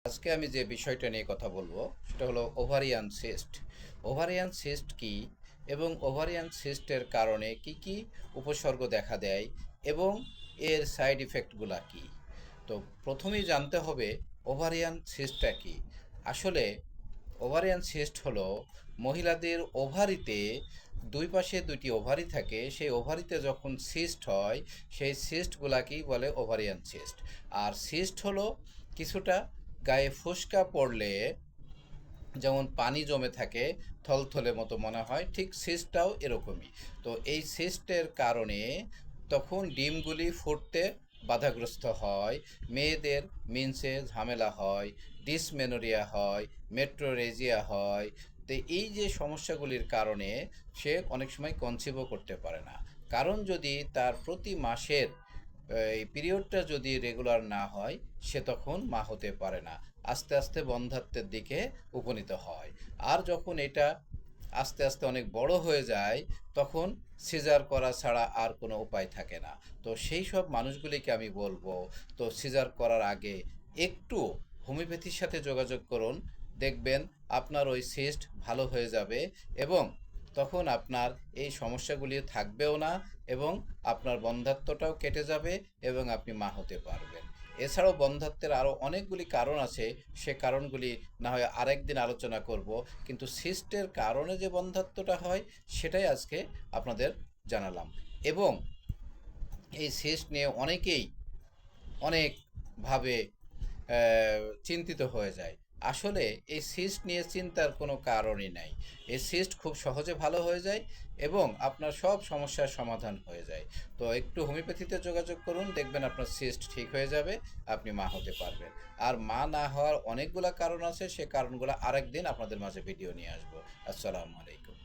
আজকে আমি যে বিষয়টা নিয়ে কথা বলবো সেটা হলো ওভারিয়ান সিস্ট। ওভারিয়ান সিস্ট কি এবং ওভারিয়ান সিস্টের কারণে কি কি উপসর্গ দেখা দেয় এবং এর সাইড ইফেক্টগুলা কি। তো প্রথমেই জানতে হবে ওভারিয়ান সিস্টটা কি। আসলে ওভারিয়ান সিস্ট হলো মহিলাদের ওভারিতে দুই পাশে দুইটি ওভারি থাকে, সেই ওভারিতে যখন সিস্ট হয় সেই সিস্টগুলাকেই বলে ওভারিয়ান সিস্ট। আর সিস্ট হলো কিছুটা গায়ে ফোস্কা পড়লে যেমন পানি জমে থাকে, থলথলে মতো মনে হয়, ঠিক সিস্টটাও এরকমই। তো এই সিস্টের কারণে তখন ডিমগুলি ফুটতে বাধাগ্রস্ত হয়, মেয়েদের মিন্সে ঝামেলা হয়, ডিসমেনোরিয়া হয়, মেট্রোরেজিয়া হয়। তো এই যে সমস্যাগুলির কারণে সে অনেক সময় কনসিভও করতে পারে না। কারণ যদি তার প্রতি মাসের এই পিরিয়ডটা যদি রেগুলার না হয়, সে তখন মা হতে পারে না, আস্তে আস্তে বন্ধ্যাত্বের দিকে উপনীত হয়। আর যখন এটা আস্তে আস্তে অনেক বড় হয়ে যায়, তখন সিজার করা ছাড়া আর কোনো উপায় থাকে না। তো সেই সব মানুষগুলিকে আমি বলবো, তো সিজার করার আগে একটু হোমিওপ্যাথির সাথে যোগাযোগ করুন, দেখবেন আপনার ওই সিস্ট ভালো হয়ে যাবে এবং তখন আপনার এই সমস্যাগুলি থাকবেও না এবং আপনার বন্ধ্যাত্বটাও কেটে যাবে এবং আপনি মা হতে পারবেন। এছাড়াও বন্ধ্যাত্বের আরও অনেকগুলি কারণ আছে, সে কারণগুলি না হয় আরেক দিন আলোচনা করব, কিন্তু সিস্টের কারণে যে বন্ধ্যাত্বটা হয় সেটাই আজকে আপনাদের জানালাম। এবং এই সিস্ট নিয়ে অনেকেই অনেকভাবে চিন্তিত হয়ে যায়। আসলে এই সিস্ট নিয়ে চিন্তার কোনো কারণই নাই। এই সিস্ট খুব সহজে ভালো হয়ে যায় এবং আপনার সব সমস্যার সমাধান হয়ে যায়। তো একটু হোমিওপ্যাথিতে যোগাযোগ করুন, দেখবেন আপনার সিস্ট ঠিক হয়ে যাবে, আপনি মা হতে পারবেন। আর মা না হওয়ার অনেকগুলা কারণ আছে, সে কারণগুলো আরেক দিন আপনাদের মাঝে ভিডিও নিয়ে আসবো। আসসালামু আলাইকুম।